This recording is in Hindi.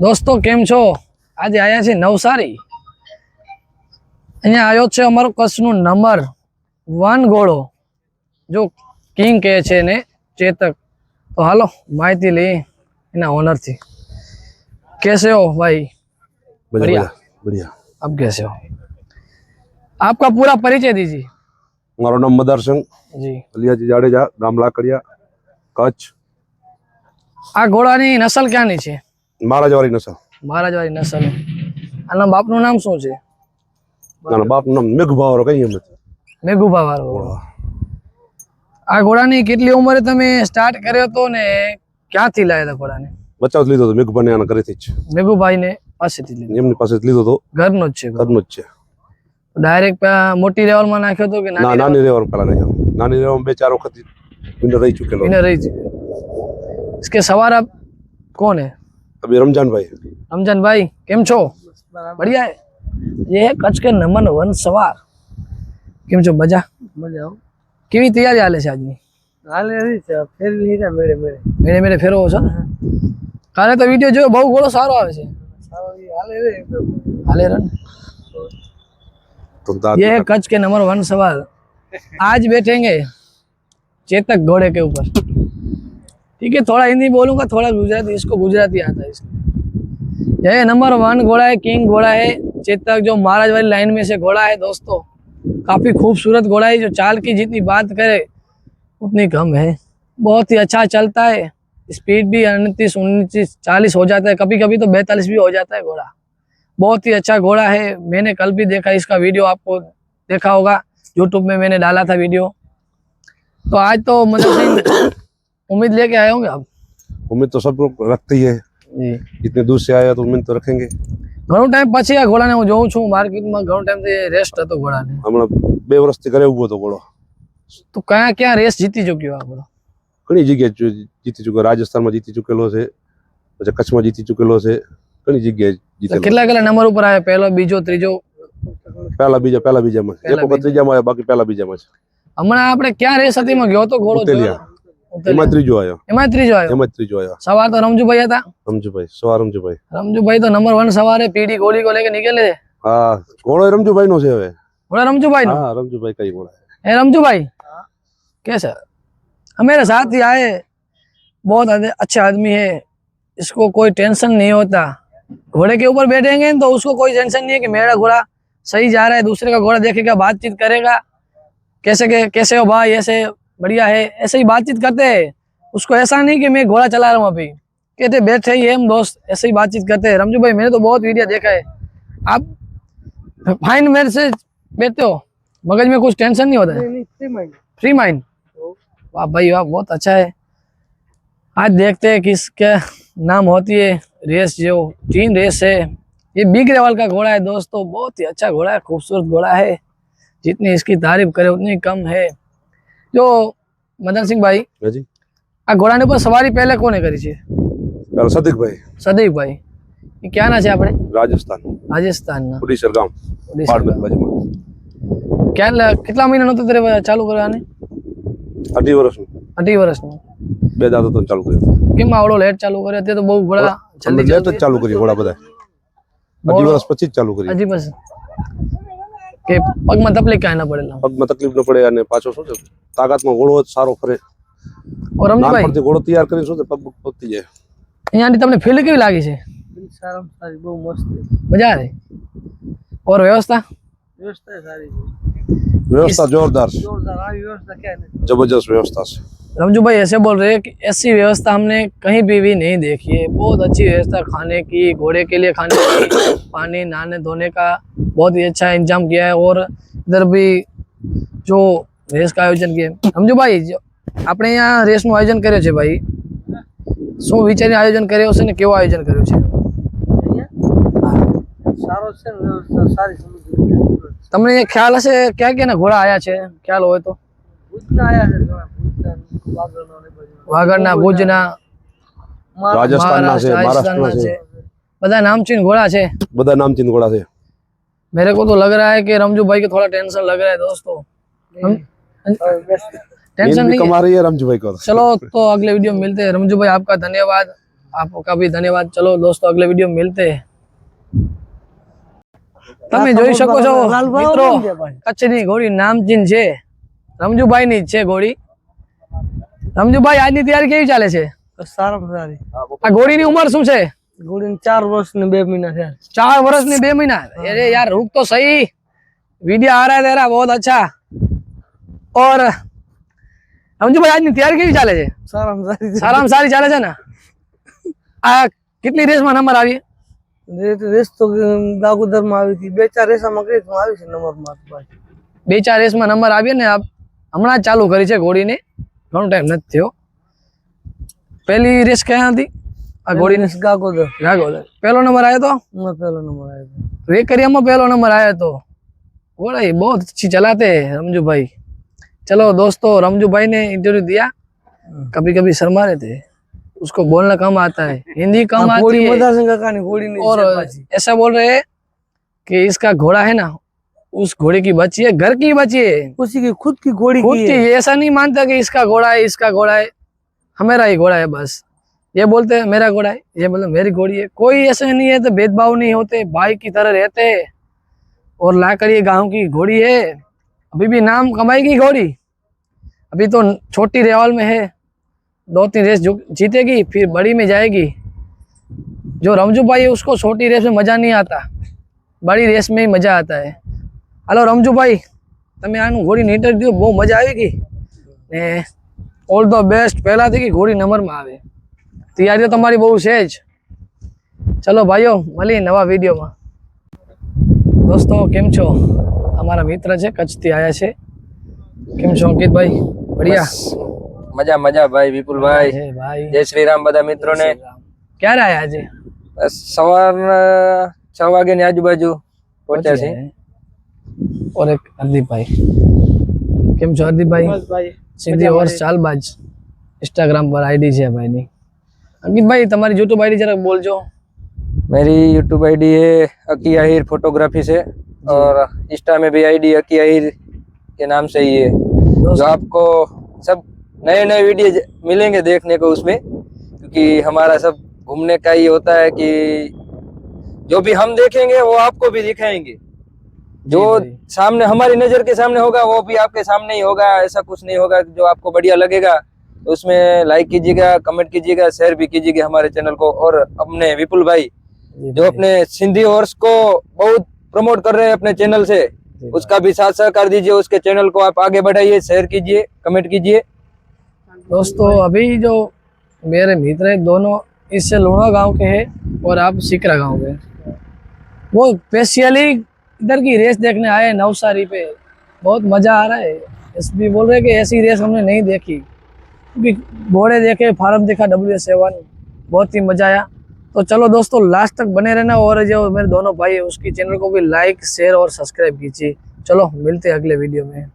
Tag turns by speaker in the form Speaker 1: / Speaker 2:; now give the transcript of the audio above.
Speaker 1: दोस्तों केम छो आज आया छे नवसारी अहींया आयो छे अमारो कच्छनो नंबर 1 घोड़ो जो किंग कहे छे ने चेतक। तो हालो माहिती ली एना ओनर थी। कैसे हो भाई?
Speaker 2: बढ़िया बढ़िया।
Speaker 1: अब कैसे हो? आपका पूरा परिचय दीजिए।
Speaker 2: मारो नाम मदार सिंह
Speaker 1: जी।
Speaker 2: अलियाजी जाडेजा, गाम लाकड़िया, कच्छ।
Speaker 1: आ घोड़ानी नस्ल क्यानी छे?
Speaker 2: महाराजवाड़ी नस्ल।
Speaker 1: महाराजवाड़ी नस्ल। आना बापનું નામ શું છે?
Speaker 2: ના બાપનું નામ મેઘભાવરો કહીએ અમે।
Speaker 1: મેઘુભાવાળો ઘોડો। આ ઘોડાની કેટલી ઉંમરે તમે સ્ટાર્ટ કર્યો તો ને ક્યાંથી લાવ્યા હતા ઘોડાને?
Speaker 2: બચાવ લીધો તો મેઘભાઈને આના ઘરેથી જ।
Speaker 1: મેઘુભાઈને પાસેથી લીધો?
Speaker 2: એમની પાસેથી લીધો તો।
Speaker 1: ઘરનો જ છે?
Speaker 2: ઘરનો જ છે।
Speaker 1: डायरेक्ट मोटी लेवल में नाख्यो तो कि
Speaker 2: ना नानी लेवल पहला नहीं नानी लेवल में 2-4 वक्त विनर रह चुके लोग।
Speaker 1: विनर रह चुके। इसके सवार अब कौन है?
Speaker 2: अभी रमजान भाई।
Speaker 1: रमजान भाई केम छो? बढ़िया है। ये है कच्छ के नंबर 1 सवार। केम छो? मजा मजा केवी तैयारी हाले छे आजनी? हाले रही छे फेर लीधा मेरे मेरे मेरे मेरे फेरो छो। काले तो वीडियो जो बहु घोड़ो सारो आवे छे। सारो हाले रे हाले रे। ये है कच्छ के नंबर 1 सवार। आज बैठेंगे चेतक घोड़े के ऊपर। ठीक है, थोड़ा हिंदी बोलूंगा, थोड़ा गुजराती, इसको गुजराती आता है इसलिए। यह नंबर 1 घोड़ा है, किंग घोड़ा है चेतक, जो महाराज वाली लाइन में से घोड़ा है दोस्तों। काफी खूबसूरत घोड़ा है, जो चाल की जितनी बात करे उतनी कम है। बहुत ही अच्छा चलता है, स्पीड भी 29, 29, 40 हो जाता है, कभी कभी तो 42 भी हो जाता है घोड़ा। बहुत ही अच्छा घोड़ा है। मैंने कल भी देखा इसका वीडियो, आपको देखा होगा यूट्यूब में मैंने डाला था वीडियो। तो आज तो मतलब सिंह उम्मीद लेके आए होंगे आप?
Speaker 2: उम्मीद तो सब लोग रखते ही है जी। इतने दूर से आया तो उम्मीद तो रखेंगे।
Speaker 1: घणो टाइम પછી આ ઘોડાને હું જોઉં છું માર્કેટમાં, ઘણો ટાઈમ થી રેસ્ટ હતો ઘોડાને।
Speaker 2: હમણાં 2 વર્ષથી ઘરે ઉભો હતો ઘોડો।
Speaker 1: તો કયા કયા રેસ જીતી ચૂક્યો આ ઘોડો?
Speaker 2: ઘણી જગ્યાએ જીતી ચૂક્યો। રાજસ્થાનમાં જીતી ચૂકેલો છે, પછી કચ્છમાં જીતી ચૂકેલો છે, ઘણી જગ્યાએ જીતેલો।
Speaker 1: કેટલા કેટલા નંબર ઉપર આવ્યો? પહેલો, બીજો, ત્રીજો?
Speaker 2: પહેલા બીજામાં। એક વખત ત્રીજામાં આવ્યો, બાકી પહેલા બીજામાં છે।
Speaker 1: હમણાં આપણે ક્યાં રેસ હતી માં ગયો તો ઘોડો?
Speaker 2: એમાં ત્રીજો આવ્યો।
Speaker 1: એમાં ત્રીજો આવ્યો। સવાર તો રમજુભાઈ હતા?
Speaker 2: રમજુભાઈ, સવાર રમજુભાઈ।
Speaker 1: રમજુભાઈ તો નંબર 1 સવારે પીડી गोली को लेके निकले।
Speaker 2: हाँ, घोड़ो रमजूभाई नो से।
Speaker 1: घोड़ा रमजूभाई नो?
Speaker 2: हाँ, रमजूभाई का ही घोड़ा है।
Speaker 1: ए रमजूभाई कैसा? मेरे साथ ही आए, बहुत अच्छे आदमी है, इसको कोई टेंशन नहीं होता। घोड़े के ऊपर बैठेंगे तो उसको कोई टेंशन नहीं है कि मेरा घोड़ा सही जा रहा है, दूसरे का घोड़ा देखेगा, बातचीत करेगा, कैसे हो भाई, ऐसे बढ़िया है, ऐसे ही बातचीत करते हैं। उसको ऐसा नहीं कि मैं घोड़ा चला रहा हूँ अभी, कहते बैठे ही हम दोस्त, ऐसे ही बातचीत करते हैं। रमजू भाई मैंने तो बहुत वीडियो देखा है, आप फाइन मेरे से बैठते हो, मगज में कुछ टेंशन नहीं होता है? Free mind. वाह भाई वाह, बहुत अच्छा है। आज देखते हैं किसके नाम होती है रेस। जो 3 रेस है, ये बिग लेवल का घोड़ा है दोस्तों, बहुत ही अच्छा घोड़ा है, खूबसूरत घोड़ा है, जितनी इसकी तारीफ करे उतनी कम है। जो मदन सिंह भाई
Speaker 2: जी,
Speaker 1: आ घोड़ा पर सवारी पहले कोने करी छे?
Speaker 2: सदीक भाई।
Speaker 1: सदीक भाई ये क्या ना छे आपणे?
Speaker 2: राजस्थान।
Speaker 1: राजस्थान ना
Speaker 2: उड़ीसर गाम पाटबंद बाजूमां।
Speaker 1: क्या કેટલા મહિના નતો તારે ચાલુ કરવાને?
Speaker 2: 18 વર્ષનો।
Speaker 1: 18 વર્ષનો।
Speaker 2: 2 દાંતો તો ચાલુ કર્યો।
Speaker 1: કેમ આવડો લેટ ચાલુ કર્યો? તે તો બહુ ઘોડા જલ્દી
Speaker 2: લેટ જ ચાલુ કરી ઘોડા બધા। 18 વર્ષ પછી જ ચાલુ કરી।
Speaker 1: હજી બસ કે પગમાં તકલીફ કાંઈ ના પડેલા?
Speaker 2: પગમાં તકલીફ ન પડે અને પાછો શું છે તાકાતમાં ઘોડો સારો ફરે।
Speaker 1: और रमजूभाई
Speaker 2: નાનપણથી ઘોડો તૈયાર કરી શું છે પગ પહોંચી જાય।
Speaker 1: અહીંયાની તમને ફીલ કેવી લાગી છે? સારામાં સારી, બહુ મસ્ત મજા આવે। और व्यवस्था? व्यवस्था सारी है,
Speaker 2: व्यवस्था जोरदार
Speaker 1: जोरदार। आ व्यवस्था क्या है?
Speaker 2: जबरदस्त व्यवस्था है।
Speaker 1: रमजू भाई ऐसे बोल रहे हैं कि ऐसी व्यवस्था हमने कहीं भी नहीं देखी है। बहुत अच्छी व्यवस्था, खाने की, घोड़े के लिए खाने की, पानी नहाने धोने का बहुत ही अच्छा इंतजाम किया है। और इधर भी जो रेस का आयोजन किया। रमजू भाई આપણે અહીંયા રેસનું આયોજન કર્યો છે ભાઈ, શું વિચારી આયોજન કર્યો છે ને કેવો આયોજન કર્યો છે? સારો છે ને, વ્યવસ્થા સારી સમજી। તમને એ ખ્યાલ હશે ક્યાં ક્યાંના ઘોડા આયા છે? ખ્યાલ હોય તો? ભુજના આયા છે, વાગડના, ભુજના,
Speaker 2: રાજસ્થાનના છે, મહારાષ્ટ્રના છે,
Speaker 1: બધા नामचीन घोड़ा છે।
Speaker 2: બધા नामचीन घोड़ा છે।
Speaker 1: मेरे को तो लग रहा है कि रमजू भाई को थोड़ा टेंशन लग रहा है दोस्तों। टेंशन नहीं
Speaker 2: कमा रही है रमजू भाई को।
Speaker 1: चलो तो अगले वीडियो में मिलते हैं। रमजू भाई आपका धन्यवाद। आपका भी धन्यवाद। चलो दोस्तों अगले वीडियो में मिलते हैं। તમે જોઈ શકો છો મિત્રો, કચ્છની ઘોડી નામચીન છે, રમજુભાઈ ની છે ઘોડી। રમજુભાઈ આજની તૈયારી કેવી ચાલે છે?
Speaker 3: સારામાં સારી।
Speaker 1: આ ઘોડીની ઉંમર શું છે?
Speaker 3: ઘોડીને 4 વર્ષ ને 2 મહિના થયા।
Speaker 1: 4 वर्ष ने 2 महीना। अरे यार रुक तो सही, वीडियो आ रहा है तेरा बहुत अच्छा। और रमजू भाई आज तैयारी केवी चाले छे?
Speaker 3: સારામાં સારી।
Speaker 1: साराम सारी चाले छे ने? आ कितनी रेस में नंबर આવી?
Speaker 3: રેસ તો ગાગોદર માં આવી હતી, 2-4 રેસમાં કરી તો આવી છે નંબર માં ભાઈ।
Speaker 1: 2-4 રેસ में नंबर આવી ને હમણાં જ ચાલુ કરી છે ઘોડીને, ઘણો ટાઈમ નથી થયો। પહેલી રેસ ક્યાં હતી આ ઘોડીને?
Speaker 3: ગાગોદર।
Speaker 1: ગાગોદર પહેલો નંબર આવ્યો તો?
Speaker 3: मैं पहला नंबर आया था।
Speaker 1: वेकरिया में पहला नंबर आया तो घोड़ा ये बहुत अच्छी चलाते हैं रमजू भाई। चलो दोस्तों रमजू भाई ने इंटरव्यू दिया, कभी कभी शर्मा रहे थे, उसको बोलना कम आता है, हिंदी कम आती है और ऐसा बोल रहे हैं कि इसका घोड़ा है ना उस घोड़े की बच्ची है, घर की बच्ची है,
Speaker 3: उसी की खुद की घोड़ी
Speaker 1: खुद
Speaker 3: की
Speaker 1: की।
Speaker 3: है।
Speaker 1: ऐसा नहीं मानता कि इसका घोड़ा है, इसका घोड़ा है, हमारा ही घोड़ा है बस। ये बोलते हैं मेरा घोड़ा है, ये मतलब मेरी घोड़ी है। कोई ऐसे नहीं है, तो भेदभाव नहीं होते, भाई की तरह रहते हैं। और लाकर ये गांव की घोड़ी है, अभी भी नाम कमाएगी घोड़ी। अभी तो छोटी रेवाल में है, 2-3 रेस जीतेगी फिर बड़ी में जाएगी। जो रमजू भाई है उसको छोटी रेस में मजा नहीं आता, बड़ी रेस में ही मजा आता है। हेलो रमजू भाई, તમે આનું ઘોડી નીટર દો, બહુ મજા આવેगी ને ઓલ ધ બેસ્ટ। પહેલાથી કે ઘોડી નંબરમાં આવે, તૈયારી તો તમારી બહુ છે જ। ચલો ભાઈઓ મળીએ નવા વિડીયોમાં। દોસ્તો કેમ છો? અમારા મિત્ર છે કચ્છથી આયા છે। કેમ છો અંકિતભાઈ? બઢિયા?
Speaker 4: મજા મજા ભાઈ વિપુલ ભાઈ,
Speaker 1: હે ભાઈ
Speaker 4: જય શ્રી રામ બધા મિત્રોને।
Speaker 1: ક્યારે આયા આજે?
Speaker 4: બસ સવારના 6 વાગ્યાની આજુબાજુ પહોંચ્યા છે।
Speaker 1: और एक हरदीप भाई, કેમ છો હરદીપ ભાઈ? સીધી ઓર ચાલબાજ इंस्टाग्राम पर आईडी છે ભાઈની। અંકિત ભાઈ તમારી YouTube आईडी जरा बोलजो।
Speaker 4: मेरी यूट्यूब आईडी है अकी आहिर फोटोग्राफी से, और इंस्टा में भी आईडी अकी आहिर के नाम से ही है। जो आपको सब नए नए वीडियो मिलेंगे देखने को उसमें, क्योंकि हमारा सब घूमने का ही होता है कि जो भी हम देखेंगे वो आपको भी दिखाएंगे। जो सामने हमारी नजर के सामने होगा वो भी आपके सामने ही होगा। ऐसा कुछ नहीं होगा, जो आपको बढ़िया लगेगा तो उसमें लाइक कीजिएगा, कमेंट कीजिएगा, शेयर भी कीजिएगा हमारे चैनल को। और अपने विपुल भाई जो अपने सिंधी हॉर्स को बहुत प्रमोट कर रहे हैं अपने चैनल से, उसका भी साथ सहकार दीजिए। उसके चैनल को आप आगे बढ़ाइए, शेयर कीजिए, कमेंट कीजिए।
Speaker 1: दोस्तों अभी जो मेरे मित्र हैं दोनों इससे लुणा गांव के हैं और आप सिकरा गांव के, वो स्पेशली इधर की रेस देखने आए नवसारी पे। बहुत मजा आ रहा है। एसपी बोल रहे कि ऐसी रेस हमने नहीं देखी, क्योंकि घोड़े देखे, फार्म देखा WS7, बहुत ही मजा आया। तो चलो दोस्तों लास्ट तक बने रहना, और जो मेरे दोनों भाई है उसकी चैनल को भी लाइक शेयर और सब्सक्राइब कीजिए। चलो मिलते हैं अगले वीडियो में।